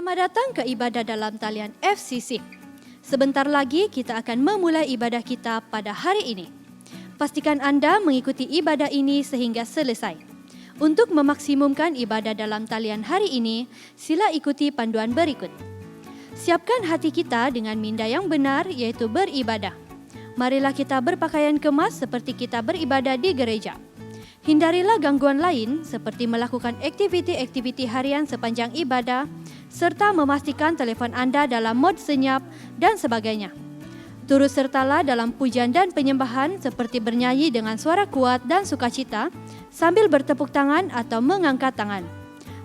Selamat datang ke ibadah dalam talian FCC. Sebentar lagi kita akan memulai ibadah kita pada hari ini. Pastikan anda mengikuti ibadah ini sehingga selesai. Untuk memaksimumkan ibadah dalam talian hari ini, sila ikuti panduan berikut. Siapkan hati kita dengan minda yang benar, yaitu beribadah. Marilah kita berpakaian kemas seperti kita beribadah di gereja. Hindarilah gangguan lain seperti melakukan aktiviti-aktiviti harian sepanjang ibadah, serta memastikan telefon anda dalam mod senyap dan sebagainya. Turut sertalah dalam pujian dan penyembahan seperti bernyanyi dengan suara kuat dan sukacita sambil bertepuk tangan atau mengangkat tangan.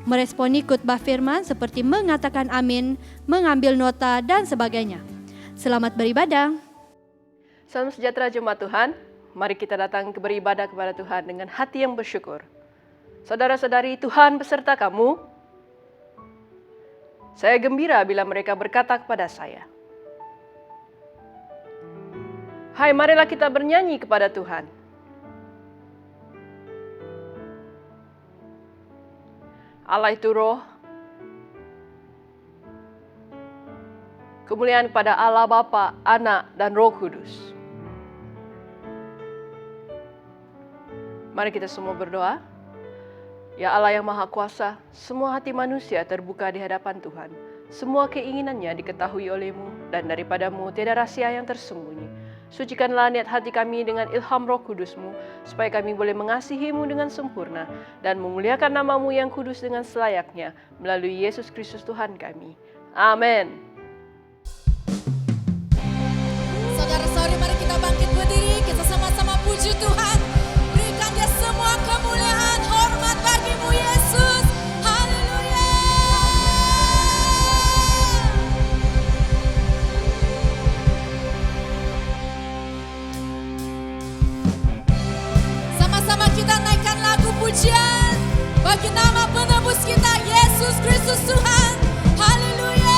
Meresponi khotbah firman seperti mengatakan amin, mengambil nota dan sebagainya. Selamat beribadah. Salam sejahtera jemaat Tuhan. Mari kita datang beribadah kepada Tuhan dengan hati yang bersyukur. Saudara-saudari, Tuhan beserta kamu. Saya gembira bila mereka berkata kepada saya, hai, marilah kita bernyanyi kepada Tuhan. Allah itu roh. Kemuliaan kepada Allah Bapa, Anak, dan Roh Kudus. Mari kita semua berdoa. Ya Allah yang Maha Kuasa, semua hati manusia terbuka di hadapan Tuhan. Semua keinginannya diketahui oleh-Mu, dan daripadamu tiada rahasia yang tersembunyi. Sucikanlah niat hati kami dengan ilham Roh Kudus-Mu, supaya kami boleh mengasihi-Mu dengan sempurna, dan memuliakan nama-Mu yang kudus dengan selayaknya, melalui Yesus Kristus Tuhan kami. Amin. Saudara-saudari, mari kita bangkit berdiri, kita sama-sama puji Tuhan. Berikan Dia semua kemuliaan, hormat bagi-Mu Yesus. Haleluya. Sama-sama kita naikkan lagu pujian bagi nama penebus kita, Yesus Kristus Tuhan. Haleluya.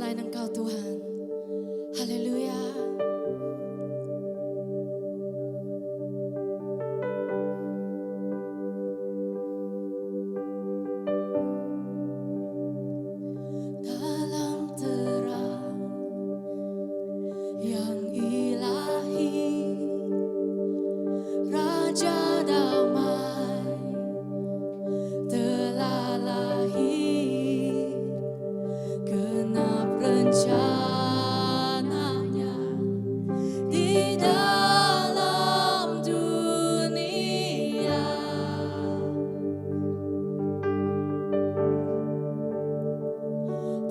selain Engkau Tuhan. Haleluya. Dalam terang yang ilahi, Raja damai telah lahir, genap rencananya di dalam dunia.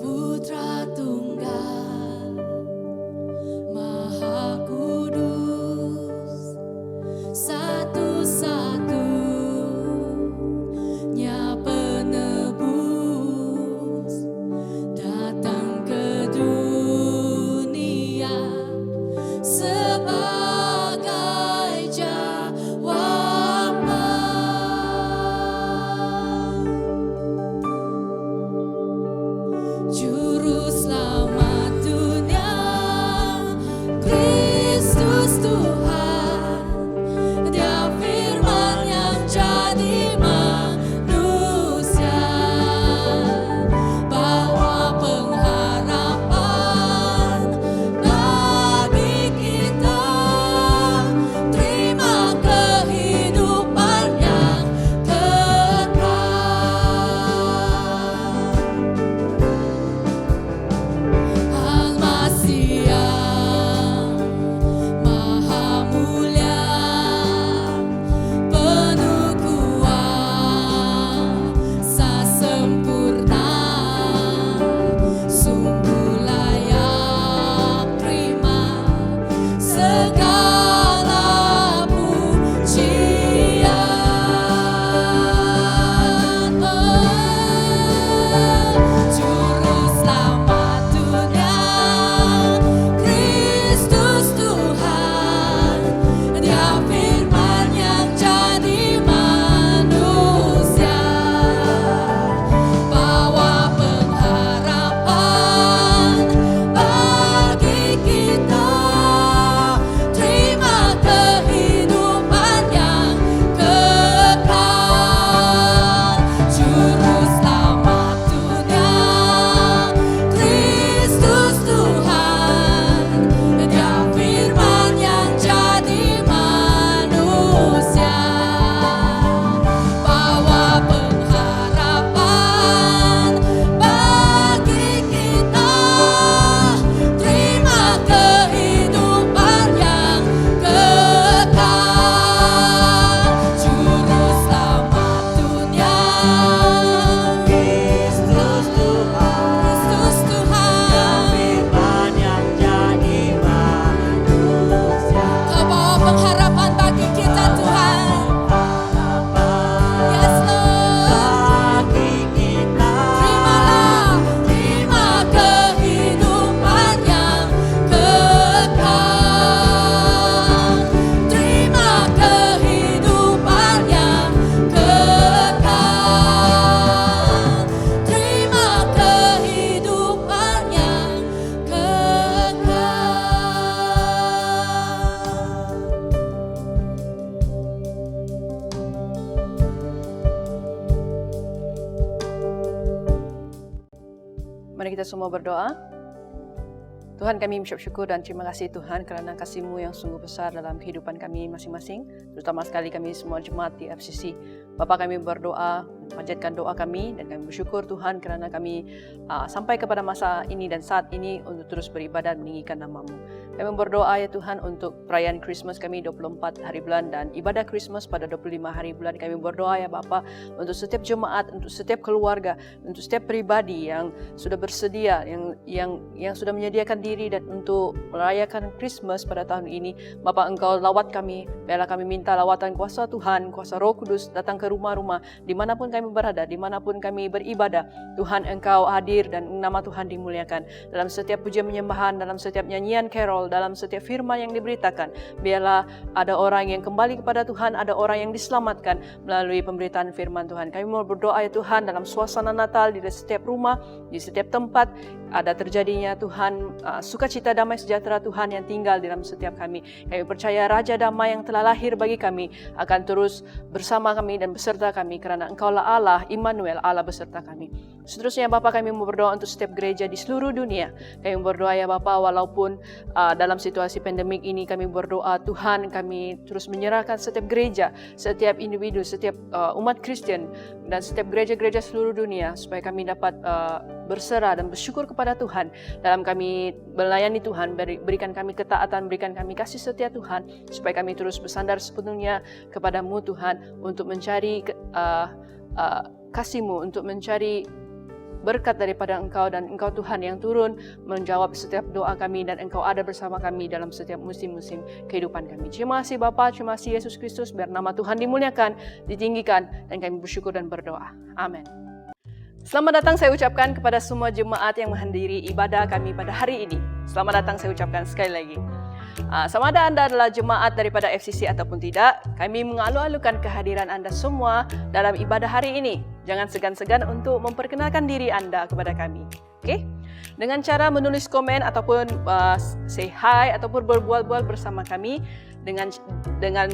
Putra Tunggal Maha Kudus, satu-satunya penebus, datang ke dunia sebagai jawaban. Juru selamat dunia, Kristus Tuhan, Dia firman yang jadi manusia, bawa pengharapan bagi kita, terima kehidupan yang kekal. Al-Masih yang Maha Mulia, penuh kuasa sempurna, sungguh layak terima segala pujian. Juru selamat dunia, Kristus Tuhan, Dia firman yang jadi manusia, bawa pengharapan bagi kita, terima kehidupan yang kekal. Juru selamat dunia, Kristus Tuhan, Dia firman yang jadi manusia, bawa pengharapan bagi kita, terima kehidupan yang kekal. Juru selamat dunia, Kristus Tuhan, Kristus Tuhan, firman yang jadi manusia, Kau bawa pengharapan bagi kita Tuhan. Yes Lord, bagi kita, terimalah, terima kehidupan yang kekal, terima kehidupan yang kekal, terima kehidupan yang kekal. Mari kita semua berdoa. Tuhan, kami mengucap syukur dan terima kasih Tuhan kerana kasih-Mu yang sungguh besar dalam kehidupan kami masing-masing, terutama sekali kami semua jemaat di FCC. Bapa, kami berdoa, panjatkan doa kami dan kami bersyukur Tuhan kerana kami sampai kepada masa ini dan saat ini untuk terus beribadah meninggikan nama-Mu. Kami berdoa ya Tuhan untuk perayaan Christmas kami 24 hari bulan dan ibadah Christmas pada 25 hari bulan. Kami berdoa ya Bapa untuk setiap jemaat, untuk setiap keluarga, untuk setiap pribadi yang sudah bersedia, yang sudah menyediakan diri dan untuk merayakan Christmas pada tahun ini. Bapa, Engkau lawat kami. Biarlah kami minta lawatan kuasa Tuhan, kuasa Roh Kudus datang ke rumah-rumah, dimanapun kami berada, dimanapun kami beribadah. Tuhan, Engkau hadir dan nama Tuhan dimuliakan dalam setiap pujian penyembahan, dalam setiap nyanyian carol, dalam setiap firman yang diberitakan. Biarlah ada orang yang kembali kepada Tuhan, ada orang yang diselamatkan melalui pemberitaan firman Tuhan. Kami mau berdoa ya Tuhan, dalam suasana Natal di setiap rumah, di setiap tempat, ada terjadinya Tuhan sukacita, damai sejahtera Tuhan yang tinggal di dalam setiap kami. Kami percaya Raja Damai yang telah lahir bagi kami akan terus bersama kami dan beserta kami, kerana Engkaulah Allah, Immanuel, Allah beserta kami. Seterusnya Bapa, kami mau berdoa untuk setiap gereja di seluruh dunia. Kami berdoa ya Bapa, walaupun dalam situasi pandemik ini, kami berdoa Tuhan, kami terus menyerahkan setiap gereja, setiap individu, setiap umat Kristen dan setiap gereja-gereja seluruh dunia, supaya kami dapat berserah dan bersyukur kepada Tuhan dalam kami melayani Tuhan. Berikan kami ketaatan, berikan kami kasih setia Tuhan, supaya kami terus bersandar sepenuhnya kepadamu Tuhan, untuk mencari kasih-Mu, untuk mencari berkat daripada Engkau, dan Engkau Tuhan yang turun menjawab setiap doa kami, dan Engkau ada bersama kami dalam setiap musim-musim kehidupan kami. Terima kasih Bapa, terima kasih Yesus Kristus, biar nama Tuhan dimuliakan, ditinggikan, dan kami bersyukur dan berdoa. Amin. Selamat datang saya ucapkan kepada semua jemaat yang menghadiri ibadah kami pada hari ini. Selamat datang saya ucapkan sekali lagi. Sama ada anda adalah jemaat daripada FCC ataupun tidak, kami mengalu-alukan kehadiran anda semua dalam ibadah hari ini. Jangan segan-segan untuk memperkenalkan diri anda kepada kami. Okay? Dengan cara menulis komen ataupun say hi ataupun berbual-bual bersama kami dengan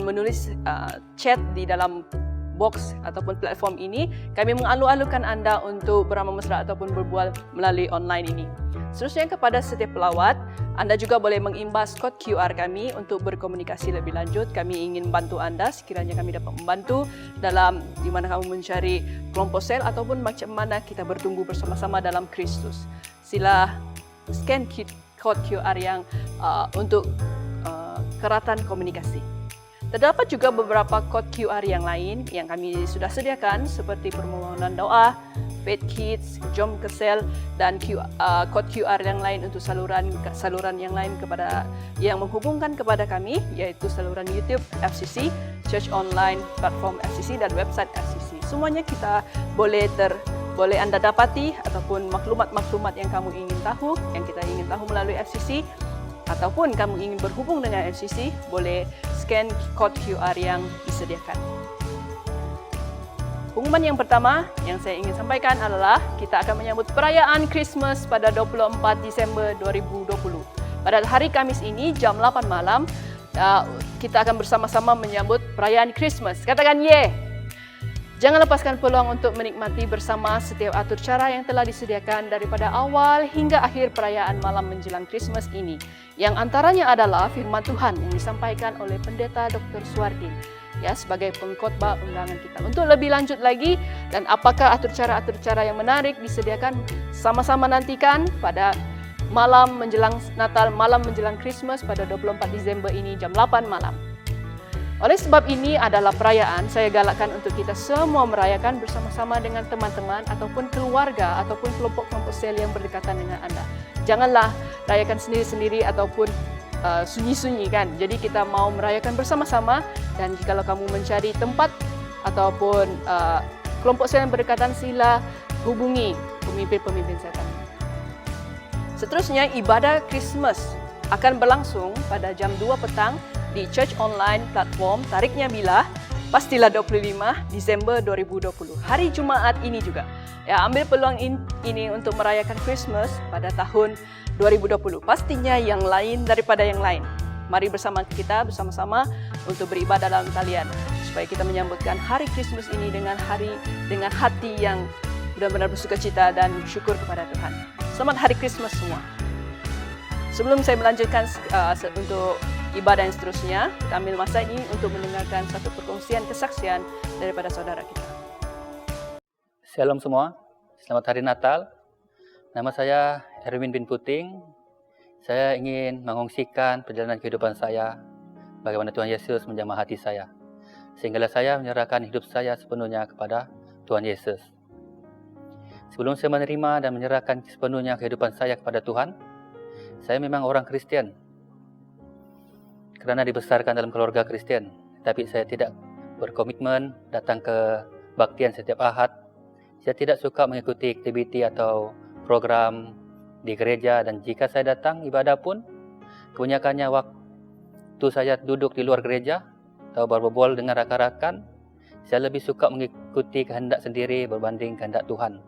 menulis chat di dalam box ataupun platform ini. Kami mengalu-alukan anda untuk beramal mesra ataupun berbual melalui online ini. Seterusnya kepada setiap pelawat, anda juga boleh mengimbas kod QR kami untuk berkomunikasi lebih lanjut. Kami ingin bantu anda sekiranya kami dapat membantu dalam di mana kamu mencari kelompok sel ataupun macam mana kita bertumbuh bersama-sama dalam Kristus. Sila scan kod QR yang untuk keratan komunikasi. Terdapat juga beberapa kod QR yang lain yang kami sudah sediakan, seperti permohonan doa, faith kits, jom ke sel, dan kod QR yang lain untuk saluran yang lain kepada yang menghubungkan kepada kami, yaitu saluran YouTube FCC, Church Online, platform FCC, dan website FCC. Semuanya kita boleh anda dapati, ataupun maklumat-maklumat yang kamu ingin tahu, yang kita ingin tahu melalui FCC, ataupun kamu ingin berhubung dengan FCC, boleh scan kod QR yang disediakan. Pengumuman yang pertama yang saya ingin sampaikan adalah kita akan menyambut perayaan Christmas pada 24 Disember 2020. Pada hari Kamis ini jam 8 malam, kita akan bersama-sama menyambut perayaan Christmas. Katakan ye! Jangan lepaskan peluang untuk menikmati bersama setiap atur cara yang telah disediakan daripada awal hingga akhir perayaan malam menjelang Christmas ini. Yang antaranya adalah firman Tuhan yang disampaikan oleh Pendeta Dr. Suardin sebagai pengkhotbah undangan kita. Untuk lebih lanjut lagi dan apakah atur cara yang menarik disediakan, sama-sama nantikan pada malam menjelang Natal, malam menjelang Christmas pada 24 Desember ini jam 8 malam. Oleh sebab ini adalah perayaan, saya galakkan untuk kita semua merayakan bersama-sama dengan teman-teman ataupun keluarga ataupun kelompok-kelompok sel yang berdekatan dengan anda. Janganlah rayakan sendiri-sendiri ataupun sunyi-sunyi kan. Jadi kita mau merayakan bersama-sama, dan jika kamu mencari tempat ataupun kelompok sel yang berdekatan, sila hubungi pemimpin-pemimpin setan. Seterusnya, ibadah Christmas akan berlangsung pada jam 2 petang di Church Online platform. Tariknya bila? Pastilah 25 Disember 2020. Hari Jumaat ini juga. Ambil peluang ini untuk merayakan Christmas pada tahun 2020. Pastinya yang lain daripada yang lain. Mari bersama-sama untuk beribadah dalam talian, supaya kita menyambutkan hari Christmas ini dengan hati yang benar-benar bersukacita dan bersyukur kepada Tuhan. Selamat Hari Christmas semua. Sebelum saya melanjutkan untuk ibadah yang seterusnya, kita ambil masa ini untuk mendengarkan satu perkongsian kesaksian daripada saudara kita. Shalom semua, selamat Hari Natal. Nama saya Erwin bin Puting. Saya ingin mengungsikan perjalanan kehidupan saya, bagaimana Tuhan Yesus menjamah hati saya, sehinggalah saya menyerahkan hidup saya sepenuhnya kepada Tuhan Yesus. Sebelum saya menerima dan menyerahkan sepenuhnya kehidupan saya kepada Tuhan, saya memang orang Kristen, kerana dibesarkan dalam keluarga Kristen, tapi saya tidak berkomitmen datang ke baktian setiap Ahad. Saya tidak suka mengikuti aktiviti atau program di gereja, dan jika saya datang ibadah pun, kebanyakannya waktu saya duduk di luar gereja atau berbual dengan rakan-rakan, saya lebih suka mengikuti kehendak sendiri berbanding kehendak Tuhan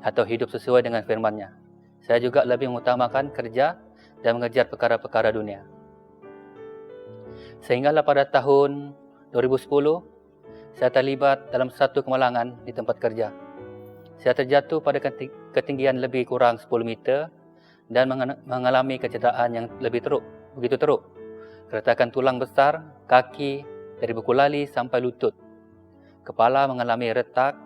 atau hidup sesuai dengan firman-Nya. Saya juga lebih mengutamakan kerja dan mengejar perkara-perkara dunia. Sehinggalah pada tahun 2010, saya terlibat dalam satu kemalangan di tempat kerja. Saya terjatuh pada ketinggian lebih kurang 10 meter dan mengalami kecederaan yang begitu teruk. Keretakan tulang besar, kaki dari buku lali sampai lutut. Kepala mengalami retak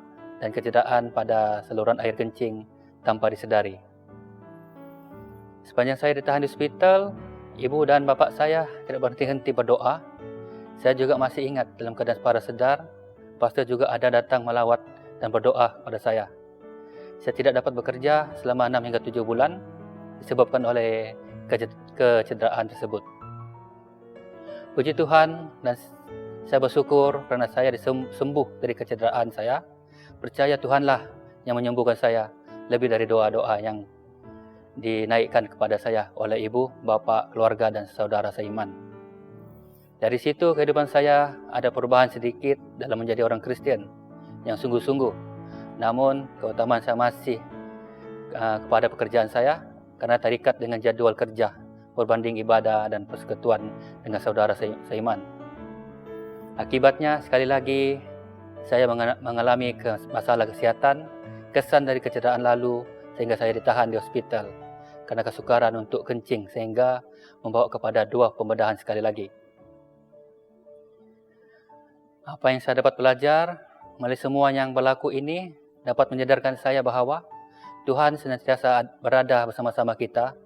dan kecederaan pada saluran air kencing tanpa disedari. Sepanjang saya ditahan di hospital, ibu dan bapa saya tidak berhenti-henti berdoa. Saya juga masih ingat dalam keadaan para sedar, pastor juga ada datang melawat dan berdoa pada saya. Saya tidak dapat bekerja selama 6 hingga 7 bulan disebabkan oleh kecederaan tersebut. Puji Tuhan, dan saya bersyukur kerana saya disembuh dari kecederaan saya. Percaya Tuhanlah yang menyembuhkan saya lebih dari doa-doa yang dinaikkan kepada saya oleh ibu, bapa, keluarga dan saudara seiman. Dari situ kehidupan saya ada perubahan sedikit dalam menjadi orang Kristen yang sungguh-sungguh. Namun keutamaan saya masih kepada pekerjaan saya karena terikat dengan jadual kerja berbanding ibadah dan persekutuan dengan saudara seiman. Akibatnya sekali lagi saya mengalami masalah kesihatan, kesan dari kecederaan lalu sehingga saya ditahan di hospital karena kesukaran untuk kencing sehingga membawa kepada 2 pembedahan sekali lagi. Apa yang saya dapat belajar melalui semua yang berlaku ini dapat menyadarkan saya bahawa Tuhan senantiasa berada bersama-sama kita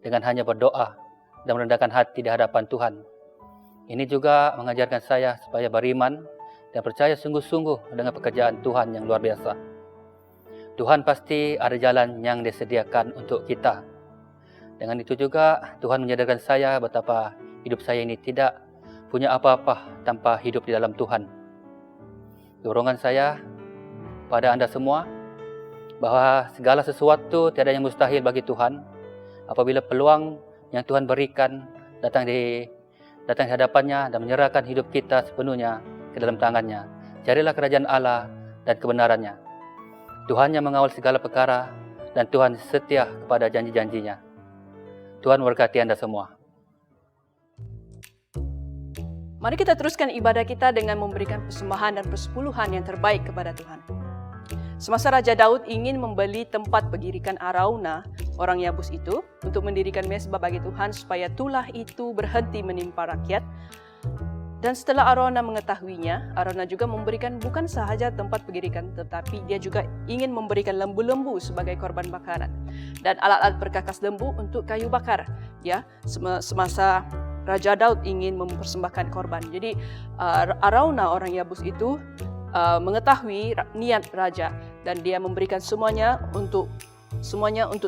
dengan hanya berdoa dan merendahkan hati di hadapan Tuhan. Ini juga mengajarkan saya supaya beriman dan percaya sungguh-sungguh dengan pekerjaan Tuhan yang luar biasa. Tuhan pasti ada jalan yang disediakan untuk kita. Dengan itu juga Tuhan menyadarkan saya betapa hidup saya ini tidak punya apa-apa tanpa hidup di dalam Tuhan. Dorongan saya pada anda semua bahawa segala sesuatu tiada yang mustahil bagi Tuhan. Apabila peluang yang Tuhan berikan datang di hadapannya dan menyerahkan hidup kita sepenuhnya ke dalam tangannya. Carilah kerajaan Allah dan kebenarannya. Tuhan yang mengawal segala perkara dan Tuhan setia kepada janji-janjinya. Tuhan memberkati anda semua. Mari kita teruskan ibadah kita dengan memberikan persembahan dan persepuluhan yang terbaik kepada Tuhan. Semasa Raja Daud ingin membeli tempat pengirikan Araunah, orang Yabus itu, untuk mendirikan mezbah bagi Tuhan supaya tulah itu berhenti menimpa rakyat. Dan setelah Araunah mengetahuinya, Araunah juga memberikan bukan sahaja tempat pengirikan, tetapi dia juga ingin memberikan lembu-lembu sebagai korban bakaran dan alat-alat perkakas lembu untuk kayu bakar. Ya, semasa Raja Daud ingin mempersembahkan korban. Jadi Araunah orang Yabus itu mengetahui niat raja dan dia memberikan semuanya untuk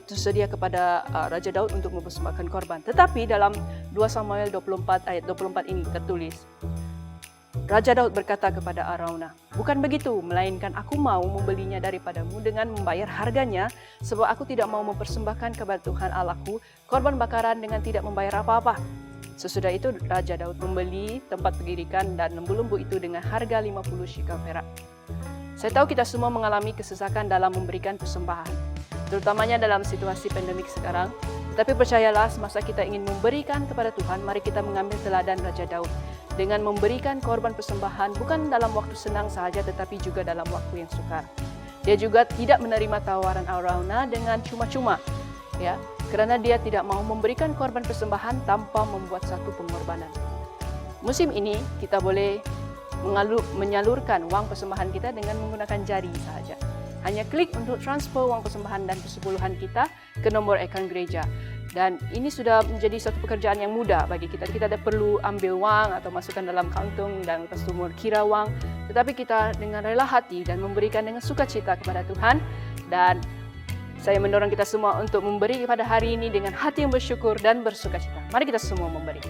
tersedia kepada Raja Daud untuk mempersembahkan korban. Tetapi dalam 2 Samuel 24 ayat 24 ini tertulis, Raja Daud berkata kepada Araunah, "Bukan begitu, melainkan aku mau membelinya daripadamu dengan membayar harganya, sebab aku tidak mau mempersembahkan kepada Tuhan Allahku korban bakaran dengan tidak membayar apa-apa." Sesudah itu Raja Daud membeli tempat pengirikan dan lembu-lembu itu dengan harga 50 shekel perak. Saya tahu kita semua mengalami kesesakan dalam memberikan persembahan, terutamanya dalam situasi pandemik sekarang. Tetapi percayalah, semasa kita ingin memberikan kepada Tuhan, mari kita mengambil teladan Raja Daud dengan memberikan korban persembahan bukan dalam waktu senang sahaja, tetapi juga dalam waktu yang sukar. Dia juga tidak menerima tawaran Araunah dengan cuma-cuma, ya, kerana dia tidak mau memberikan korban persembahan tanpa membuat satu pengorbanan. Musim ini kita boleh menyalurkan wang persembahan kita dengan menggunakan jari sahaja. Hanya klik untuk transfer wang persembahan dan persepuluhan kita ke nombor akaun gereja. Dan ini sudah menjadi satu pekerjaan yang mudah bagi kita. Kita tidak perlu ambil wang atau masukkan dalam kantung dan lepas itu kira wang. Tetapi kita dengan rela hati dan memberikan dengan sukacita kepada Tuhan. Dan saya mendorong kita semua untuk memberi pada hari ini dengan hati yang bersyukur dan bersukacita. Mari kita semua memberi.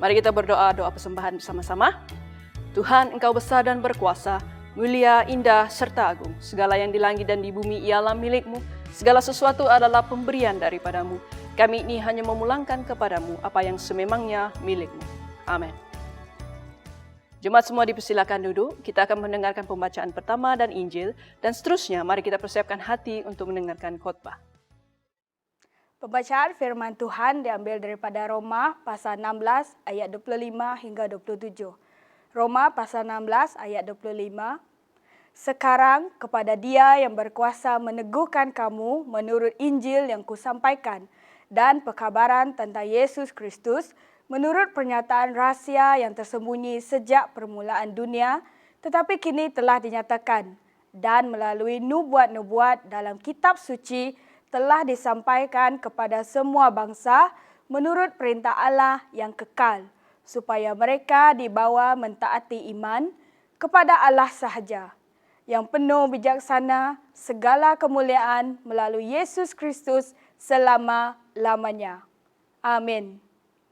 Mari kita berdoa doa persembahan bersama-sama. Tuhan, Engkau besar dan berkuasa, mulia, indah, serta agung. Segala yang di langit dan di bumi ialah milik-Mu. Segala sesuatu adalah pemberian daripada-Mu. Kami ini hanya memulangkan kepada-Mu apa yang sememangnya milik-Mu. Amin. Jemaat semua dipersilakan duduk. Kita akan mendengarkan pembacaan pertama dan Injil. Dan seterusnya, mari kita persiapkan hati untuk mendengarkan khotbah. Pembacaan firman Tuhan diambil daripada Roma pasal 16 ayat 25 hingga 27. Roma pasal 16 ayat 25. Sekarang kepada Dia yang berkuasa meneguhkan kamu menurut Injil yang kusampaikan dan pekabaran tentang Yesus Kristus menurut pernyataan rahasia yang tersembunyi sejak permulaan dunia, tetapi kini telah dinyatakan dan melalui nubuat-nubuat dalam kitab suci telah disampaikan kepada semua bangsa menurut perintah Allah yang kekal, supaya mereka dibawa mentaati iman kepada Allah sahaja, yang penuh bijaksana, segala kemuliaan melalui Yesus Kristus selama-lamanya. Amin.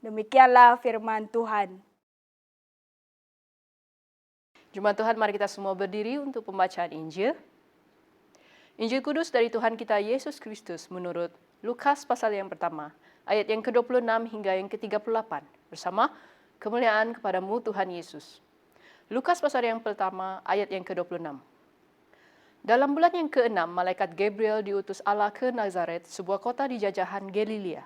Demikianlah firman Tuhan. Jemaat Tuhan, mari kita semua berdiri untuk pembacaan Injil. Injil Kudus dari Tuhan kita Yesus Kristus menurut Lukas pasal yang pertama, ayat yang ke-26 hingga yang ke-38. Bersama, kemuliaan kepadamu Tuhan Yesus. Lukas pasal yang pertama, ayat yang ke-26. Dalam bulan yang ke-6, malaikat Gabriel diutus Allah ke Nazaret, sebuah kota di jajahan Galilea,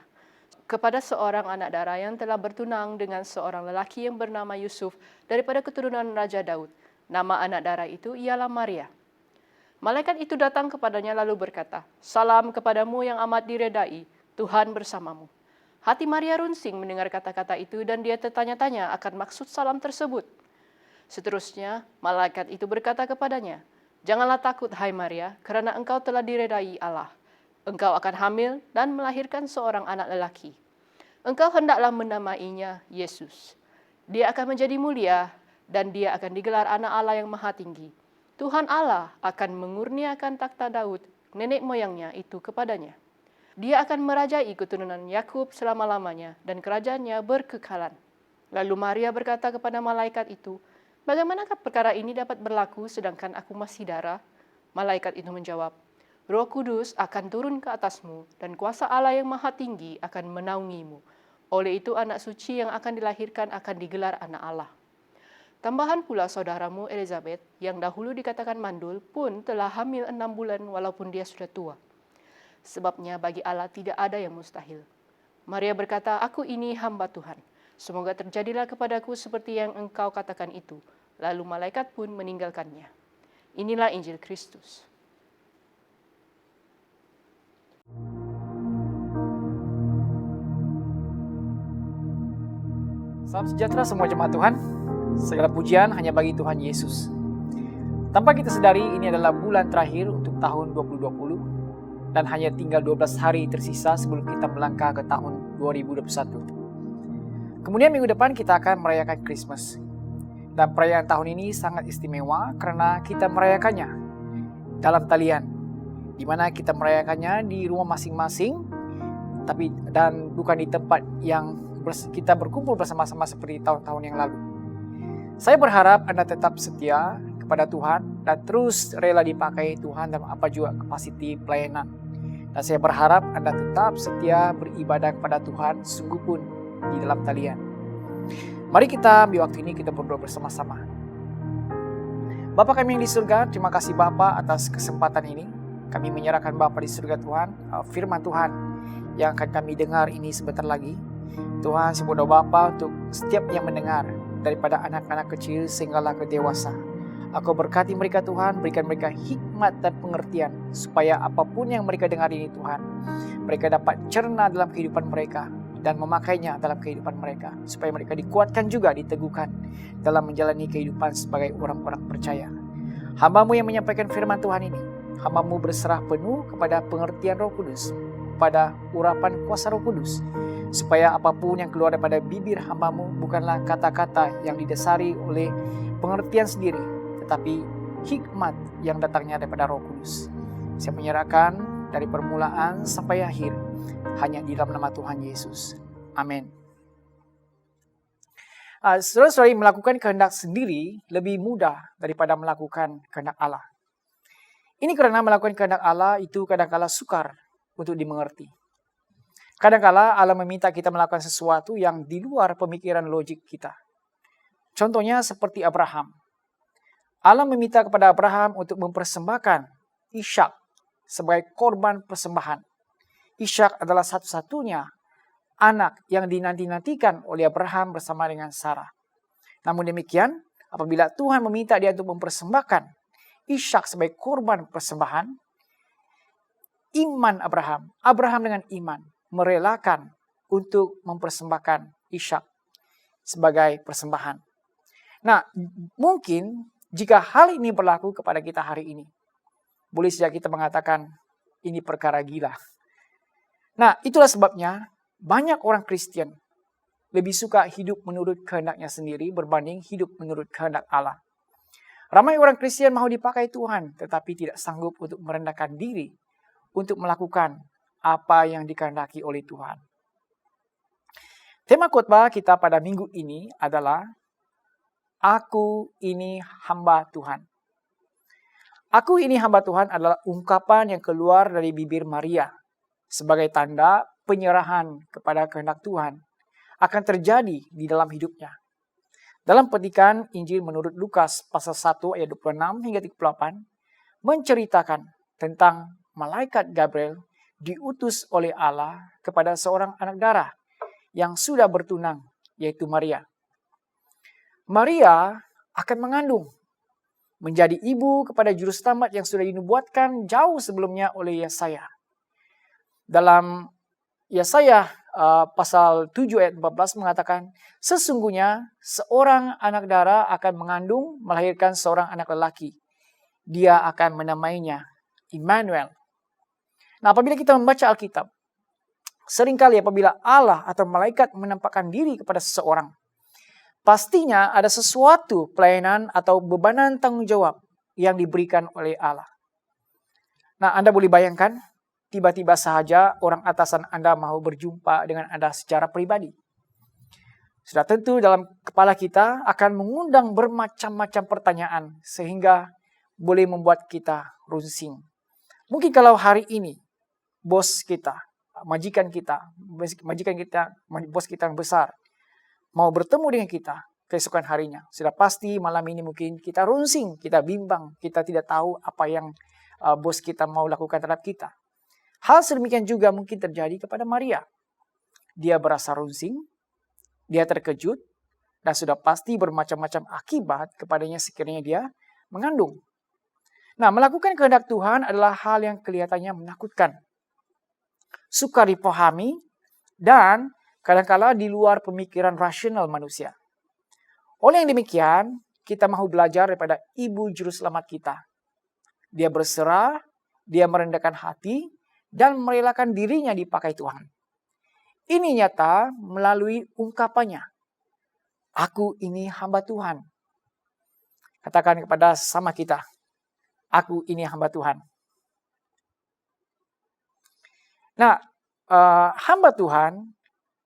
kepada seorang anak dara yang telah bertunang dengan seorang lelaki yang bernama Yusuf daripada keturunan Raja Daud. Nama anak dara itu ialah Maria. Malaikat itu datang kepadanya lalu berkata, "Salam kepadamu yang amat diredai, Tuhan bersamamu." Hati Maria runsing mendengar kata-kata itu dan dia tertanya-tanya akan maksud salam tersebut. Seterusnya, malaikat itu berkata kepadanya, "Janganlah takut, hai Maria, kerana engkau telah diredai Allah. Engkau akan hamil dan melahirkan seorang anak lelaki. Engkau hendaklah menamainya Yesus. Dia akan menjadi mulia dan dia akan digelar anak Allah yang maha tinggi. Tuhan Allah akan mengurniakan takhta Daud, nenek moyangnya itu kepadanya. Dia akan merajai keturunan Yakub selama-lamanya dan kerajaannya berkekalan." Lalu Maria berkata kepada malaikat itu, "Bagaimanakah perkara ini dapat berlaku sedangkan aku masih dara?" Malaikat itu menjawab, "Roh Kudus akan turun ke atasmu dan kuasa Allah yang maha tinggi akan menaungimu. Oleh itu anak suci yang akan dilahirkan akan digelar anak Allah. Tambahan pula saudaramu Elizabeth yang dahulu dikatakan mandul pun telah hamil 6 bulan walaupun dia sudah tua. Sebabnya bagi Allah tidak ada yang mustahil." Maria berkata, "Aku ini hamba Tuhan. Semoga terjadilah kepadaku seperti yang engkau katakan itu." Lalu malaikat pun meninggalkannya. Inilah Injil Kristus. Salam sejahtera semua jemaat Tuhan. Segala pujian hanya bagi Tuhan Yesus. Tanpa kita sadari ini adalah bulan terakhir untuk tahun 2020 dan hanya tinggal 12 hari tersisa sebelum kita melangkah ke tahun 2021. Kemudian minggu depan kita akan merayakan Christmas. Dan perayaan tahun ini sangat istimewa karena kita merayakannya dalam talian, di mana kita merayakannya di rumah masing-masing, dan bukan di tempat yang kita berkumpul bersama-sama seperti tahun-tahun yang lalu. Saya berharap Anda tetap setia kepada Tuhan dan terus rela dipakai Tuhan dalam apa juga kapasiti pelayanan. Dan saya berharap Anda tetap setia beribadah kepada Tuhan sungguh pun di dalam talian. Mari kita ambil waktu ini kita berdoa bersama-sama. Bapa kami yang di surga, terima kasih Bapa atas kesempatan ini. Kami menyerahkan Bapa di surga Tuhan, firman Tuhan yang akan kami dengar ini sebentar lagi. Tuhan, saya berdoa Bapa untuk setiap yang mendengar, daripada anak-anak kecil sehinggalah ke dewasa. Aku berkati mereka Tuhan, berikan mereka hikmat dan pengertian, supaya apapun yang mereka dengar ini Tuhan, mereka dapat cerna dalam kehidupan mereka, dan memakainya dalam kehidupan mereka, supaya mereka dikuatkan juga, diteguhkan dalam menjalani kehidupan sebagai orang-orang percaya. Hamba-Mu yang menyampaikan firman Tuhan ini, hamba-Mu berserah penuh kepada pengertian Roh Kudus, pada urapan kuasa Roh Kudus, supaya apapun yang keluar daripada bibir hamba-Mu bukanlah kata-kata yang didasari oleh pengertian sendiri, tetapi hikmat yang datangnya daripada Roh Kudus. Saya menyerahkan dari permulaan sampai akhir hanya di dalam nama Tuhan Yesus. Amin. Saudara-saudari, melakukan kehendak sendiri lebih mudah daripada melakukan kehendak Allah. Ini karena melakukan kehendak Allah itu kadang-kala sukar untuk dimengerti. Kadang-kala Allah meminta kita melakukan sesuatu yang di luar pemikiran logik kita. Contohnya seperti Abraham. Allah meminta kepada Abraham untuk mempersembahkan Ishak sebagai korban persembahan. Ishak adalah satu-satunya anak yang dinanti-nantikan oleh Abraham bersama dengan Sarah. Namun demikian, apabila Tuhan meminta dia untuk mempersembahkan Ishak sebagai korban persembahan, iman Abraham dengan iman merelakan untuk mempersembahkan Ishak sebagai persembahan. Nah, mungkin jika hal ini berlaku kepada kita hari ini, boleh saja kita mengatakan ini perkara gila. Nah, itulah sebabnya banyak orang Kristen lebih suka hidup menurut kehendaknya sendiri berbanding hidup menurut kehendak Allah. Ramai orang Kristen mau dipakai Tuhan, tetapi tidak sanggup untuk merendahkan diri untuk melakukan apa yang dikehendaki oleh Tuhan. Tema khotbah kita pada minggu ini adalah Aku ini hamba Tuhan. Aku ini hamba Tuhan adalah ungkapan yang keluar dari bibir Maria sebagai tanda penyerahan kepada kehendak Tuhan akan terjadi di dalam hidupnya. Dalam petikan Injil menurut Lukas pasal 1 ayat 26 hingga 38 menceritakan tentang malaikat Gabriel diutus oleh Allah kepada seorang anak darah yang sudah bertunang, yaitu Maria. Maria akan mengandung, menjadi ibu kepada juru selamat yang sudah dinubuatkan jauh sebelumnya oleh Yesaya. Dalam Yesaya pasal 7 ayat 14 mengatakan, sesungguhnya seorang anak darah akan mengandung, melahirkan seorang anak lelaki. Dia akan menamainya Immanuel. Nah, apabila kita membaca Alkitab, seringkali apabila Allah atau malaikat menampakkan diri kepada seseorang, pastinya ada sesuatu pelayanan atau bebanan tanggung jawab yang diberikan oleh Allah. Nah, Anda boleh bayangkan, tiba-tiba sahaja orang atasan Anda mau berjumpa dengan Anda secara pribadi. Sudah tentu dalam kepala kita akan mengundang bermacam-macam pertanyaan sehingga boleh membuat kita runsing. Mungkin kalau hari ini bos kita, bos kita yang besar mau bertemu dengan kita keesokan harinya, sudah pasti malam ini mungkin kita runsing, kita bimbang, kita tidak tahu apa yang bos kita mau lakukan terhadap kita. Hal sedemikian juga mungkin terjadi kepada Maria. Dia berasa runsing, dia terkejut, dan sudah pasti bermacam-macam akibat kepadanya sekiranya dia mengandung. Nah, melakukan kehendak Tuhan adalah hal yang kelihatannya menakutkan, sukar dipahami, dan kadang-kala di luar pemikiran rasional manusia. Oleh yang demikian, kita mau belajar daripada Ibu Juru Selamat kita. Dia berserah, dia merendahkan hati, dan merelakan dirinya dipakai Tuhan. Ini nyata melalui ungkapannya. Aku ini hamba Tuhan. Katakan kepada sesama kita, aku ini hamba Tuhan. Nah, hamba Tuhan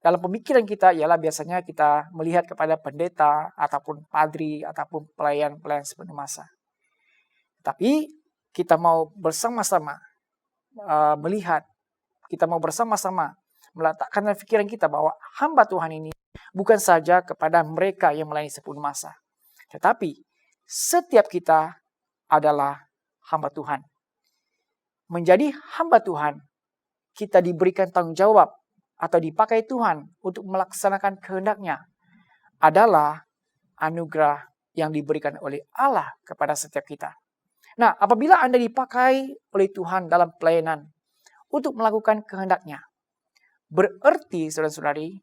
dalam pemikiran kita ialah biasanya kita melihat kepada pendeta ataupun padri ataupun pelayan-pelayan sepenuh masa. Tapi kita mau bersama-sama melihat, kita mau bersama-sama meletakkan dalam pikiran kita bahwa hamba Tuhan ini bukan saja kepada mereka yang melayani sepenuh masa, tetapi setiap kita adalah hamba Tuhan. Menjadi hamba Tuhan, kita diberikan tanggung jawab atau dipakai Tuhan untuk melaksanakan kehendak-Nya adalah anugerah yang diberikan oleh Allah kepada setiap kita. Nah, apabila Anda dipakai oleh Tuhan dalam pelayanan untuk melakukan kehendak-Nya, berarti saudara-saudari,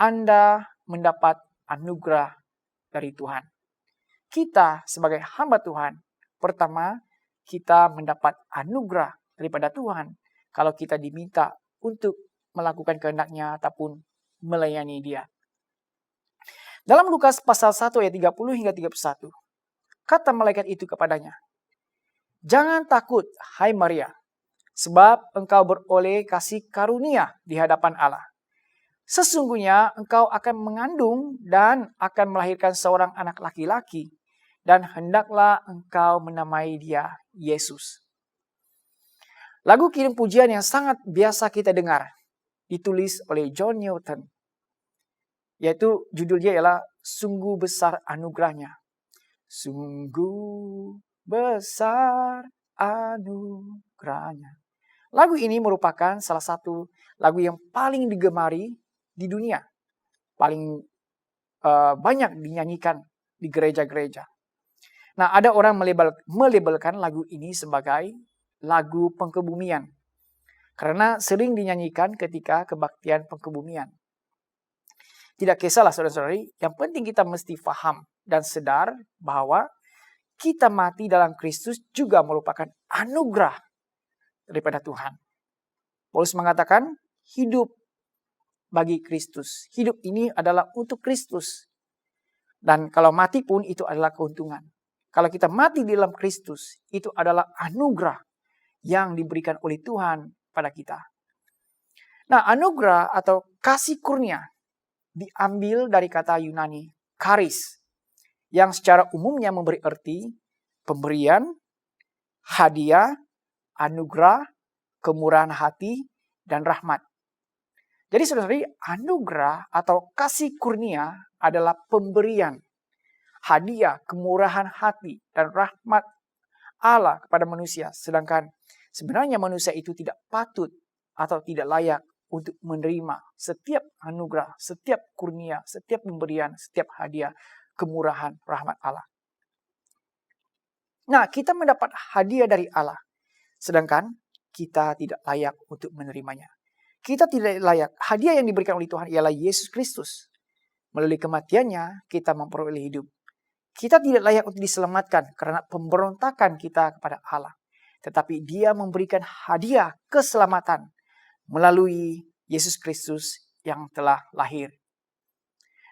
Anda mendapat anugerah dari Tuhan. Kita sebagai hamba Tuhan, pertama, kita mendapat anugerah daripada Tuhan kalau kita diminta untuk melakukan kehendak-Nya ataupun melayani Dia. Dalam Lukas pasal 1 ayat 30 hingga 31, kata malaikat itu kepadanya, jangan takut, hai Maria, sebab engkau beroleh kasih karunia di hadapan Allah. Sesungguhnya engkau akan mengandung dan akan melahirkan seorang anak laki-laki, dan hendaklah engkau menamai dia Yesus. Lagu kirim pujian yang sangat biasa kita dengar, ditulis oleh John Newton, yaitu judulnya ialah Sungguh Besar Anugerahnya. Sungguh besar anugerahnya. Lagu ini merupakan salah satu lagu yang paling digemari di dunia. Paling banyak dinyanyikan di gereja-gereja. Nah, ada orang melabelkan lagu ini sebagai lagu pengkebumian. Karena sering dinyanyikan ketika kebaktian pengkebumian. Tidak kisahlah saudara-saudari, yang penting kita mesti paham dan sadar bahwa kita mati dalam Kristus juga merupakan anugerah daripada Tuhan. Paulus mengatakan hidup bagi Kristus. Hidup ini adalah untuk Kristus. Dan kalau mati pun itu adalah keuntungan. Kalau kita mati di dalam Kristus, itu adalah anugerah yang diberikan oleh Tuhan pada kita. Nah, anugerah atau kasih kurnia diambil dari kata Yunani charis, yang secara umumnya memberi arti pemberian, hadiah, anugerah, kemurahan hati, dan rahmat. Jadi saudara-saudari, anugerah atau kasih kurnia adalah pemberian, hadiah, kemurahan hati, dan rahmat Allah kepada manusia. Sedangkan sebenarnya manusia itu tidak patut atau tidak layak untuk menerima setiap anugerah, setiap kurnia, setiap pemberian, setiap hadiah, kemurahan, rahmat Allah. Nah, kita mendapat hadiah dari Allah, sedangkan kita tidak layak untuk menerimanya. Kita tidak layak. Hadiah yang diberikan oleh Tuhan ialah Yesus Kristus. Melalui kematiannya, kita memperoleh hidup. Kita tidak layak untuk diselamatkan karena pemberontakan kita kepada Allah. Tetapi Dia memberikan hadiah keselamatan melalui Yesus Kristus yang telah lahir.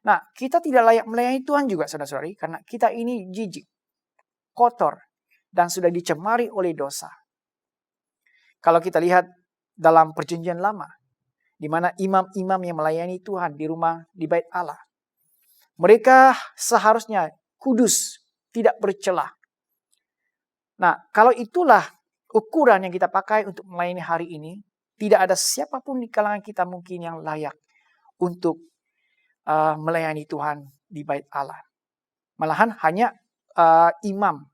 Nah, kita tidak layak melayani Tuhan juga, saudara-saudari, karena kita ini jijik, kotor, dan sudah dicemari oleh dosa. Kalau kita lihat dalam Perjanjian Lama, di mana imam-imam yang melayani Tuhan di bait Allah, mereka seharusnya kudus, tidak bercelah. Nah, kalau itulah ukuran yang kita pakai untuk melayani hari ini, tidak ada siapapun di kalangan kita mungkin yang layak untuk melayani Tuhan di bait Allah. Malahan hanya imam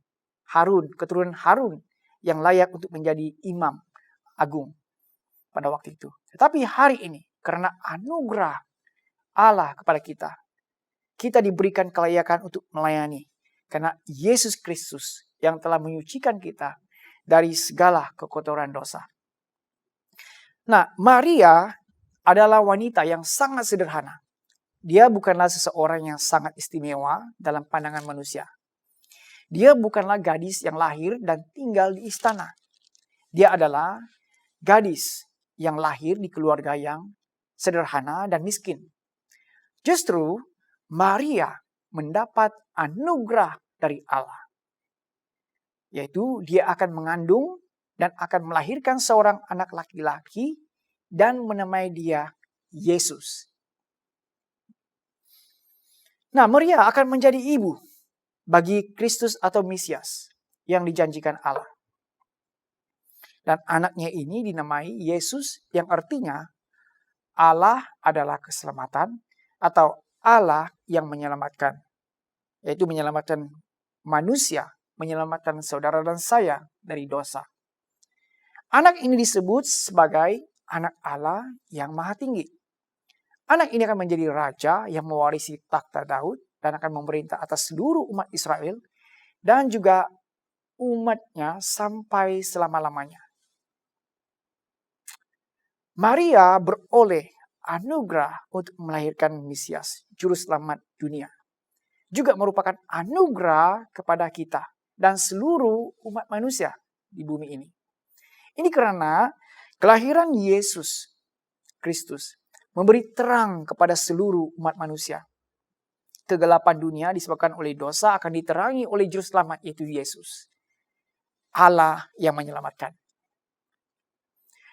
Harun, keturunan Harun yang layak untuk menjadi imam agung pada waktu itu. Tetapi hari ini, karena anugerah Allah kepada kita, kita diberikan kelayakan untuk melayani. Karena Yesus Kristus yang telah menyucikan kita dari segala kekotoran dosa. Nah, Maria adalah wanita yang sangat sederhana. Dia bukanlah seseorang yang sangat istimewa dalam pandangan manusia. Dia bukanlah gadis yang lahir dan tinggal di istana. Dia adalah gadis yang lahir di keluarga yang sederhana dan miskin. Justru Maria mendapat anugerah dari Allah. Yaitu dia akan mengandung dan akan melahirkan seorang anak laki-laki dan menamai dia Yesus. Nah, Maria akan menjadi ibu bagi Kristus atau Mesias yang dijanjikan Allah. Dan anaknya ini dinamai Yesus, yang artinya Allah adalah keselamatan atau Allah yang menyelamatkan. Yaitu menyelamatkan manusia, menyelamatkan saudara dan saya dari dosa. Anak ini disebut sebagai anak Allah yang maha tinggi. Anak ini akan menjadi raja yang mewarisi takhta Daud dan akan memerintah atas seluruh umat Israel dan juga umatnya sampai selama-lamanya. Maria beroleh anugerah untuk melahirkan Mesias, juru selamat dunia. Juga merupakan anugerah kepada kita dan seluruh umat manusia di bumi ini. Ini karena kelahiran Yesus Kristus memberi terang kepada seluruh umat manusia. Kegelapan dunia disebabkan oleh dosa akan diterangi oleh juru selamat, yaitu Yesus. Allah yang menyelamatkan.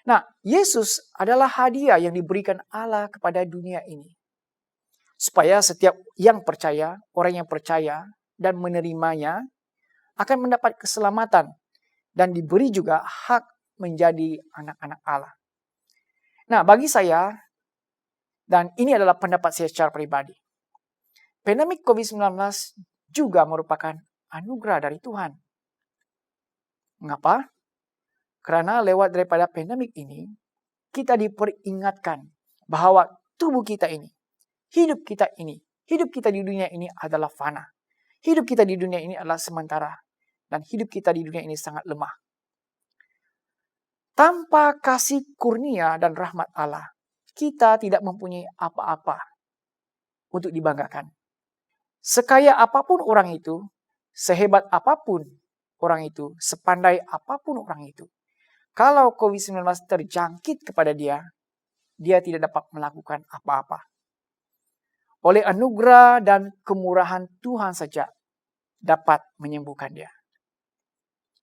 Nah, Yesus adalah hadiah yang diberikan Allah kepada dunia ini. Supaya setiap yang percaya, orang yang percaya dan menerimanya akan mendapat keselamatan dan diberi juga hak menjadi anak-anak Allah. Nah, bagi saya, dan ini adalah pendapat saya secara pribadi, pandemik COVID-19 juga merupakan anugerah dari Tuhan. Mengapa? Karena lewat daripada pandemik ini, kita diperingatkan bahwa tubuh kita ini, hidup kita di dunia ini adalah fana. Hidup kita di dunia ini adalah sementara. Dan hidup kita di dunia ini sangat lemah. Tanpa kasih kurnia dan rahmat Allah, kita tidak mempunyai apa-apa untuk dibanggakan. Sekaya apapun orang itu, sehebat apapun orang itu, sepandai apapun orang itu, kalau COVID-19 terjangkit kepada dia tidak dapat melakukan apa-apa. Oleh anugerah dan kemurahan Tuhan saja dapat menyembuhkan dia.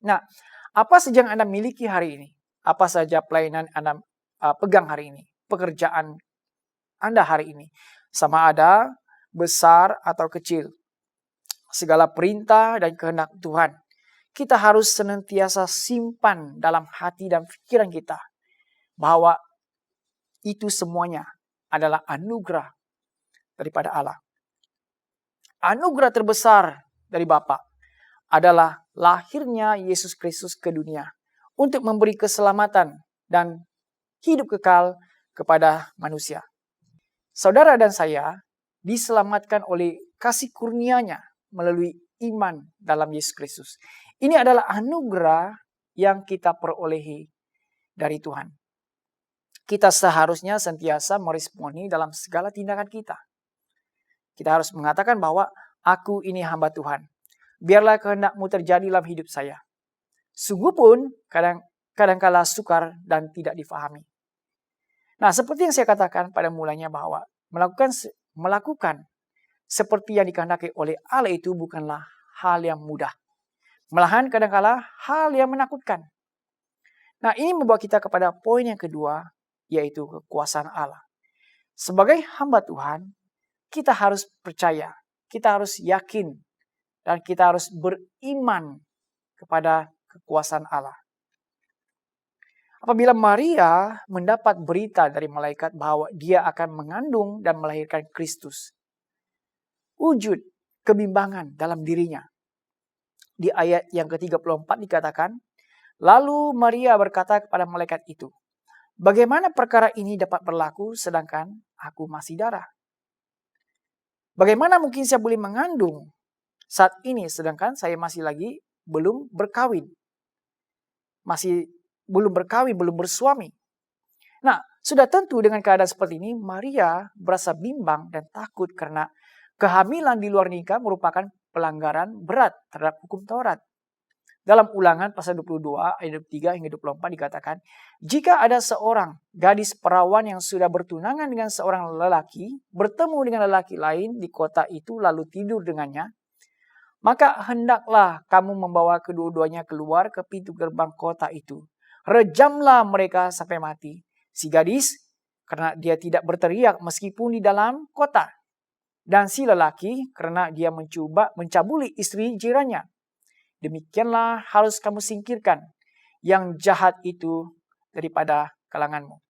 Nah, apa saja yang Anda miliki hari ini? Apa saja pelayanan Anda pegang hari ini? Pekerjaan Anda hari ini. Sama ada besar atau kecil. Segala perintah dan kehendak Tuhan, kita harus senantiasa simpan dalam hati dan pikiran kita bahwa itu semuanya adalah anugerah daripada Allah. Anugerah terbesar dari Bapa adalah lahirnya Yesus Kristus ke dunia untuk memberi keselamatan dan hidup kekal kepada manusia. Saudara dan saya diselamatkan oleh kasih kurnia-Nya melalui iman dalam Yesus Kristus. Ini adalah anugerah yang kita perolehi dari Tuhan. Kita seharusnya sentiasa meresponi dalam segala tindakan kita. Kita harus mengatakan bahwa aku ini hamba Tuhan. Biarlah kehendak-Mu terjadi dalam hidup saya. Sungguh pun kadang-kala sukar dan tidak difahami. Nah, seperti yang saya katakan pada mulanya bahwa melakukan seperti yang dikehendaki oleh Allah itu bukanlah hal yang mudah. Malahan kadang-kala hal yang menakutkan. Nah, ini membawa kita kepada poin yang kedua, yaitu kekuasaan Allah. Sebagai hamba Tuhan, kita harus percaya, kita harus yakin, dan kita harus beriman kepada kekuasaan Allah. Apabila Maria mendapat berita dari malaikat bahwa dia akan mengandung dan melahirkan Kristus, wujud kebimbangan dalam dirinya. Di ayat yang ke-34 dikatakan, lalu Maria berkata kepada malaikat itu, bagaimana perkara ini dapat berlaku sedangkan aku masih dara? Bagaimana mungkin saya boleh mengandung saat ini sedangkan saya masih lagi belum berkawin? Masih belum berkawin, belum bersuami. Nah, sudah tentu dengan keadaan seperti ini, Maria berasa bimbang dan takut karena kehamilan di luar nikah merupakan pelanggaran berat terhadap hukum Taurat. Dalam Ulangan pasal 22 ayat 3 hingga 24 dikatakan, jika ada seorang gadis perawan yang sudah bertunangan dengan seorang lelaki, bertemu dengan lelaki lain di kota itu lalu tidur dengannya, maka hendaklah kamu membawa kedua-duanya keluar ke pintu gerbang kota itu. Rejamlah mereka sampai mati. Si gadis, karena dia tidak berteriak meskipun di dalam kota. Dan si lelaki, karena dia mencabuli istri jirannya. Demikianlah harus kamu singkirkan yang jahat itu daripada kalanganmu.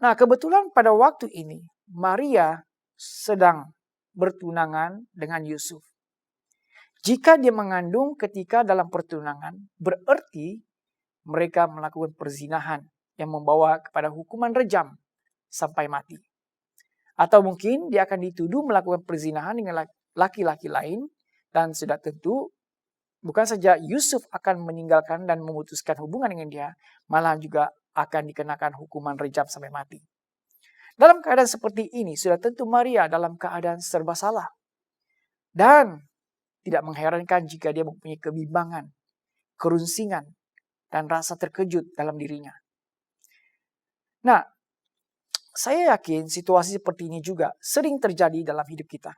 Nah, kebetulan pada waktu ini, Maria sedang bertunangan dengan Yusuf. Jika dia mengandung ketika dalam pertunangan, berarti mereka melakukan perzinahan yang membawa kepada hukuman rejam sampai mati. Atau mungkin dia akan dituduh melakukan perzinahan dengan laki-laki lain dan sudah tentu bukan saja Yusuf akan meninggalkan dan memutuskan hubungan dengan dia, malah juga akan dikenakan hukuman rejam sampai mati. Dalam keadaan seperti ini, sudah tentu Maria dalam keadaan serba salah. Dan tidak mengherankan jika dia mempunyai kebimbangan, kerunsingan, dan rasa terkejut dalam dirinya. Nah, saya yakin situasi seperti ini juga sering terjadi dalam hidup kita.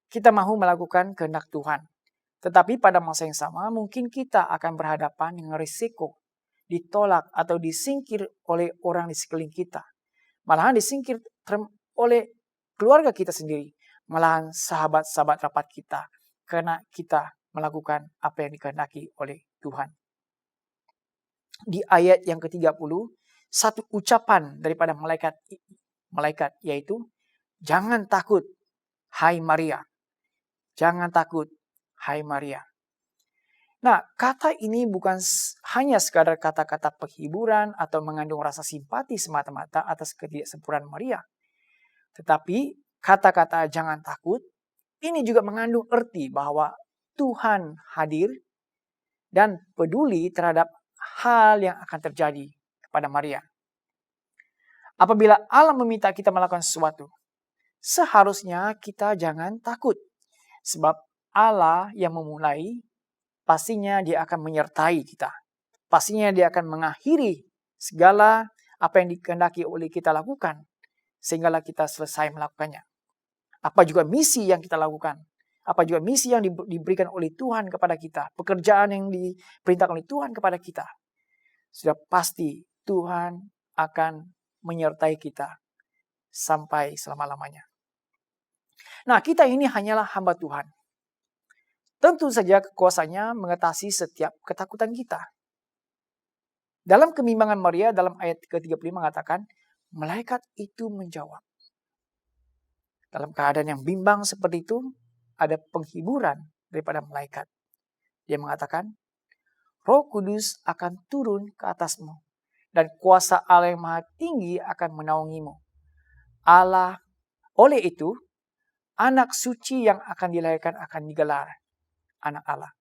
Kita mahu melakukan kehendak Tuhan. Tetapi pada masa yang sama mungkin kita akan berhadapan dengan risiko ditolak atau disingkir oleh orang di sekeliling kita. Malahan disingkir oleh keluarga kita sendiri. Malahan sahabat-sahabat rapat kita. Karena kita melakukan apa yang dikehendaki oleh Tuhan. Di ayat yang ke-30, satu ucapan daripada malaikat yaitu, jangan takut, hai Maria. Jangan takut, hai Maria. Nah, kata ini bukan hanya sekadar kata-kata penghiburan atau mengandung rasa simpati semata-mata atas ketidaksempurnaan Maria. Tetapi kata-kata jangan takut ini juga mengandung arti bahwa Tuhan hadir dan peduli terhadap hal yang akan terjadi kepada Maria. Apabila Allah meminta kita melakukan sesuatu, seharusnya kita jangan takut. Sebab Allah yang memulai, pastinya Dia akan menyertai kita. Pastinya Dia akan mengakhiri segala apa yang dikehendaki oleh kita lakukan, sehinggalah kita selesai melakukannya. Apa juga misi yang kita lakukan, apa juga misi yang diberikan oleh Tuhan kepada kita, pekerjaan yang diperintahkan oleh Tuhan kepada kita, sudah pasti Tuhan akan menyertai kita sampai selama-lamanya. Nah, kita ini hanyalah hamba Tuhan. Tentu saja kekuasaannya mengatasi setiap ketakutan kita. Dalam kebimbangan Maria, dalam ayat ke-35 mengatakan, malaikat itu menjawab. Dalam keadaan yang bimbang seperti itu, ada penghiburan daripada malaikat. Dia mengatakan, Roh Kudus akan turun ke atasmu, dan kuasa Allah yang Maha Tinggi akan menaungimu. Oleh itu, anak suci yang akan dilahirkan akan digelar anak Allah.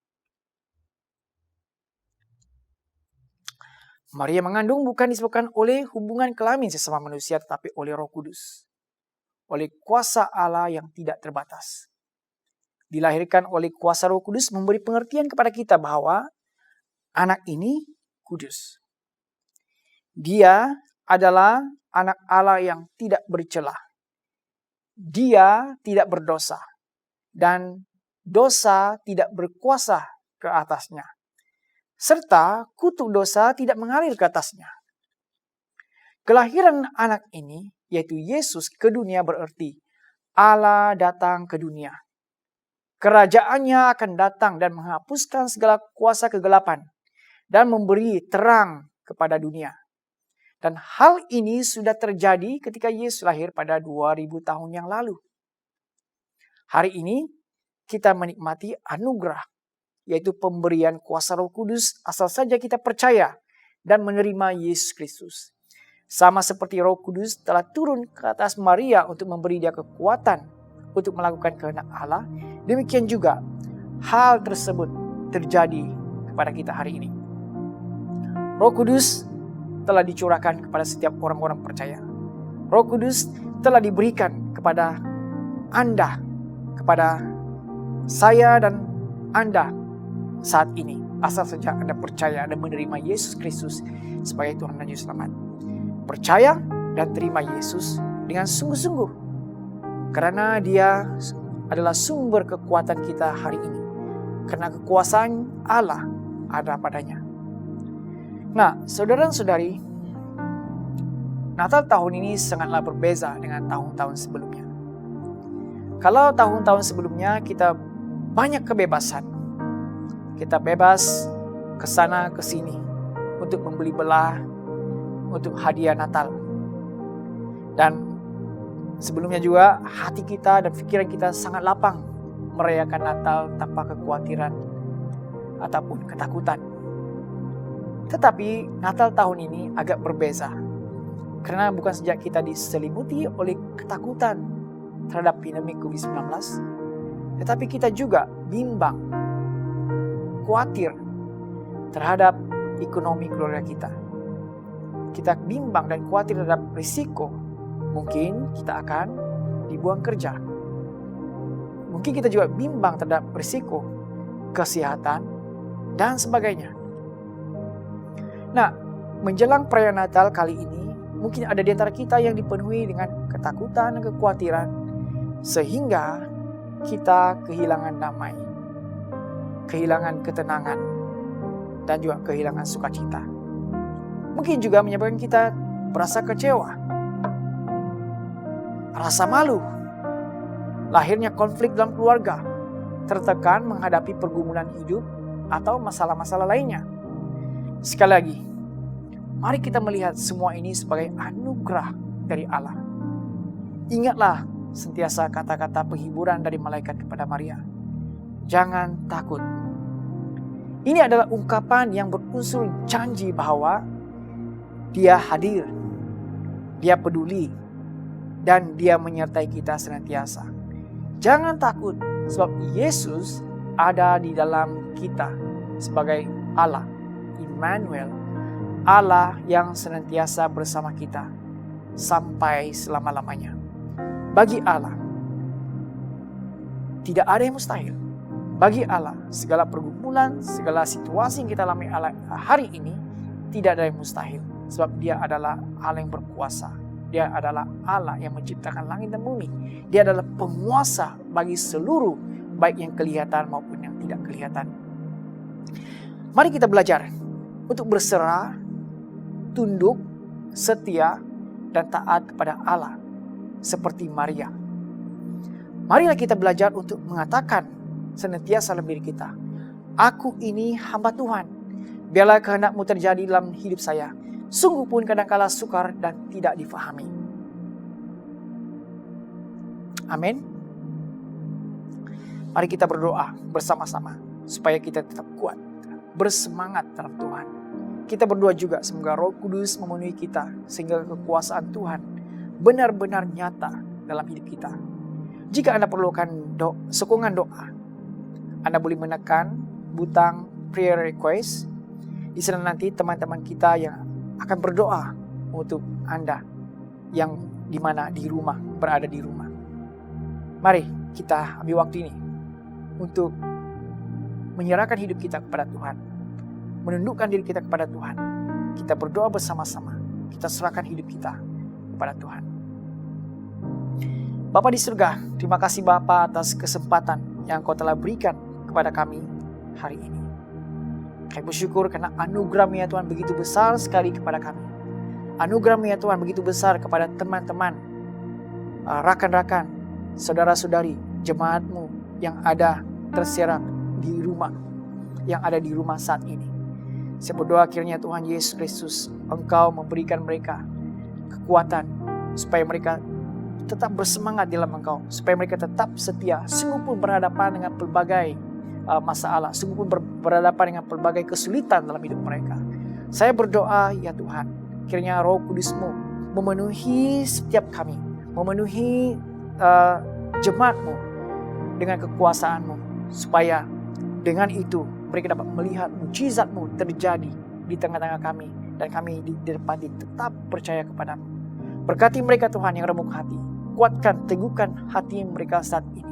Maria mengandung bukan disebabkan oleh hubungan kelamin sesama manusia, tetapi oleh Roh Kudus. Oleh kuasa Allah yang tidak terbatas. Dilahirkan oleh kuasa Roh Kudus memberi pengertian kepada kita bahwa anak ini kudus. Dia adalah anak Allah yang tidak bercelah. Dia tidak berdosa. Dan dosa tidak berkuasa ke atasnya. Serta kutuk dosa tidak mengalir ke atasnya. Kelahiran anak ini, yaitu Yesus ke dunia, berarti Allah datang ke dunia. Kerajaannya akan datang dan menghapuskan segala kuasa kegelapan dan memberi terang kepada dunia. Dan hal ini sudah terjadi ketika Yesus lahir pada 2000 tahun yang lalu. Hari ini kita menikmati anugerah, yaitu pemberian kuasa Roh Kudus asal saja kita percaya dan menerima Yesus Kristus. Sama seperti Roh Kudus telah turun ke atas Maria untuk memberi dia kekuatan untuk melakukan kehendak Allah, demikian juga hal tersebut terjadi kepada kita hari ini. Roh Kudus telah dicurahkan kepada setiap orang-orang percaya. Roh Kudus telah diberikan kepada Anda, kepada saya dan Anda saat ini. Asal saja Anda percaya dan menerima Yesus Kristus sebagai Tuhan dan Juru Selamat. Percaya dan terima Yesus dengan sungguh-sungguh. Karena Dia adalah sumber kekuatan kita hari ini. Karena kekuasaan Allah ada padanya. Nah, saudara-saudari, Natal tahun ini sangatlah berbeza dengan tahun-tahun sebelumnya. Kalau tahun-tahun sebelumnya kita banyak kebebasan. Kita bebas ke sana ke sini untuk membeli belah, untuk hadiah Natal. Dan sebelumnya juga hati kita dan pikiran kita sangat lapang merayakan Natal tanpa kekhawatiran ataupun ketakutan. Tetapi Natal tahun ini agak berbeza. Karena bukan saja kita diselimuti oleh ketakutan terhadap pandemi COVID-19, tetapi kita juga bimbang, khawatir terhadap ekonomi keluarga kita. Kita bimbang dan khawatir terhadap risiko. Mungkin kita akan dibuang kerja. Mungkin kita juga bimbang terhadap risiko kesehatan dan sebagainya. Nah, menjelang perayaan Natal kali ini, mungkin ada di antara kita yang dipenuhi dengan ketakutan dan kekhawatiran, sehingga kita kehilangan damai, kehilangan ketenangan, dan juga kehilangan sukacita. Mungkin juga menyebabkan kita merasa kecewa, rasa malu, lahirnya konflik dalam keluarga, tertekan menghadapi pergumulan hidup atau masalah-masalah lainnya. Sekali lagi, mari kita melihat semua ini sebagai anugerah dari Allah. Ingatlah sentiasa kata-kata penghiburan dari malaikat kepada Maria. Jangan takut. Ini adalah ungkapan yang berunsur janji bahwa Dia hadir, Dia peduli, dan Dia menyertai kita senantiasa. Jangan takut, sebab Yesus ada di dalam kita sebagai Allah, Immanuel, Allah yang senantiasa bersama kita sampai selama-lamanya. Bagi Allah, tidak ada yang mustahil. Bagi Allah, segala pergumulan, segala situasi yang kita alami hari ini, tidak ada yang mustahil. Sebab Dia adalah Allah yang berkuasa. Dia adalah Allah yang menciptakan langit dan bumi. Dia adalah penguasa bagi seluruh, baik yang kelihatan maupun yang tidak kelihatan. Mari kita belajar untuk berserah, tunduk, setia, dan taat kepada Allah seperti Maria. Marilah kita belajar untuk mengatakan senantiasa dalam diri kita, aku ini hamba Tuhan. Biarlah kehendak-Mu terjadi dalam hidup saya. Sungguh pun kadangkala sukar dan tidak difahami. Amin. Mari kita berdoa bersama-sama supaya kita tetap kuat, bersemangat dalam Tuhan. Kita berdoa juga semoga Roh Kudus memenuhi kita sehingga kekuasaan Tuhan benar-benar nyata dalam hidup kita. Jika Anda perlukan sokongan doa, Anda boleh menekan butang prayer request. Di sana nanti teman-teman kita yang akan berdoa untuk Anda yang berada di rumah. Mari kita ambil waktu ini untuk menyerahkan hidup kita kepada Tuhan, menundukkan diri kita kepada Tuhan. Kita berdoa bersama-sama, kita serahkan hidup kita kepada Tuhan. Bapa di surga, terima kasih Bapa atas kesempatan yang Kau telah berikan kepada kami hari ini. Kami bersyukur karena anugerah-Mu ya Tuhan begitu besar sekali kepada kami. Anugerah-Mu ya Tuhan begitu besar kepada teman-teman, rakan-rakan, saudara-saudari, jemaat-Mu yang ada terserak di rumah, yang ada di rumah saat ini. Saya berdoa kiranya Tuhan Yesus Kristus, Engkau memberikan mereka kekuatan supaya mereka tetap bersemangat di dalam Engkau, supaya mereka tetap setia, sungguh pun berhadapan dengan pelbagai masalah, sungguh pun berhadapan dengan pelbagai kesulitan dalam hidup mereka. Saya berdoa ya Tuhan, kiranya Roh Kudus-Mu memenuhi setiap kami, memenuhi jemaat-Mu dengan kekuasaan-Mu, supaya dengan itu mereka dapat melihat mujizat-Mu terjadi di tengah-tengah kami, dan kami didapati tetap percaya kepadamu. Berkati mereka Tuhan yang remuk hati, kuatkan, teguhkan hati mereka saat ini.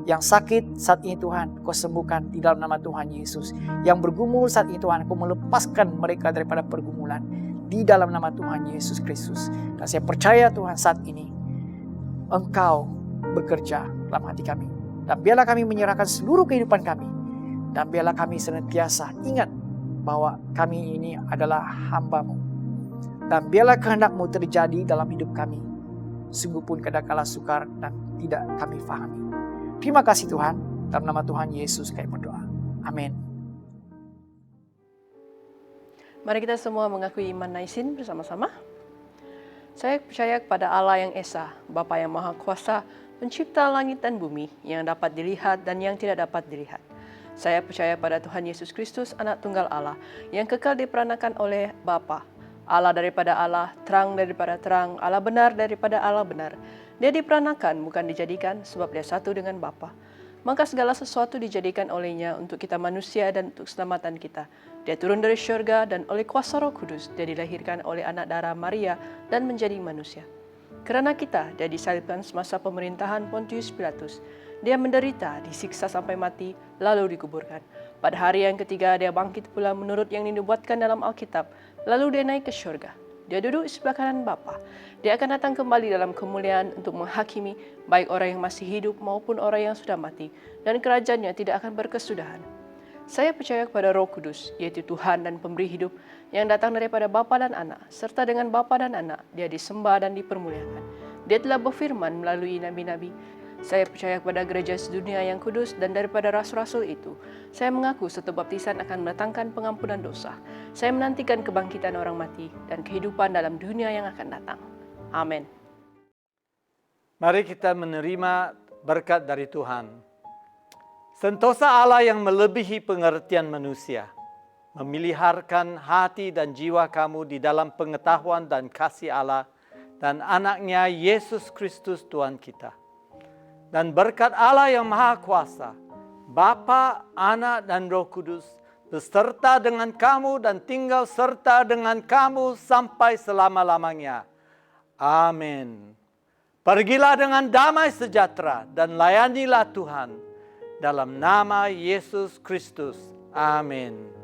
Yang sakit saat ini Tuhan, Kau sembuhkan di dalam nama Tuhan Yesus. Yang bergumul saat ini Tuhan, Kau melepaskan mereka daripada pergumulan di dalam nama Tuhan Yesus Kristus. Dan saya percaya Tuhan saat ini Engkau bekerja dalam hati kami. Dan biarlah kami menyerahkan seluruh kehidupan kami. Dan biarlah kami senantiasa ingat bahwa kami ini adalah hamba-Mu. Dan biarlah kehendak-Mu terjadi dalam hidup kami. Sungguh pun kadangkala sukar dan tidak kami fahami. Terima kasih Tuhan, dalam nama Tuhan Yesus kami berdoa. Amin. Mari kita semua mengakui iman naisin bersama-sama. Saya percaya kepada Allah yang Esa, Bapa yang Maha Kuasa, pencipta langit dan bumi, yang dapat dilihat dan yang tidak dapat dilihat. Saya percaya pada Tuhan Yesus Kristus, Anak Tunggal Allah, yang kekal diperanakan oleh Bapa. Allah daripada Allah, terang daripada terang, Allah benar daripada Allah benar. Dia diperanakan, bukan dijadikan, sebab Dia satu dengan Bapa. Maka segala sesuatu dijadikan olehnya untuk kita manusia dan untuk keselamatan kita. Dia turun dari syurga dan oleh kuasa Roh Kudus, Dia dilahirkan oleh anak darah Maria dan menjadi manusia. Kerana kita, Dia disalibkan semasa pemerintahan Pontius Pilatus. Dia menderita, disiksa sampai mati, lalu dikuburkan. Pada hari yang ketiga, Dia bangkit pula menurut yang dinubuatkan dalam Alkitab. Lalu Dia naik ke syurga. Dia duduk di sebelah kanan Bapa. Dia akan datang kembali dalam kemuliaan untuk menghakimi baik orang yang masih hidup maupun orang yang sudah mati. Dan kerajaannya tidak akan berkesudahan. Saya percaya kepada Roh Kudus, yaitu Tuhan dan Pemberi hidup, yang datang daripada Bapa dan Anak, serta dengan Bapa dan Anak, dia disembah dan dipermuliakan. Dia telah berfirman melalui nabi-nabi, saya percaya kepada gereja sedunia yang kudus dan daripada rasul-rasul itu. Saya mengaku satu baptisan akan mendatangkan pengampunan dosa. Saya menantikan kebangkitan orang mati dan kehidupan dalam dunia yang akan datang. Amin. Mari kita menerima berkat dari Tuhan. Sentosa Allah yang melebihi pengertian manusia, memeliharkan hati dan jiwa kamu di dalam pengetahuan dan kasih Allah dan anaknya Yesus Kristus Tuhan kita. Dan berkat Allah yang Maha Kuasa, Bapa, Anak, dan Roh Kudus, beserta dengan kamu dan tinggal serta dengan kamu sampai selama-lamanya. Amin. Pergilah dengan damai sejahtera dan layanilah Tuhan. Dalam nama Yesus Kristus. Amin.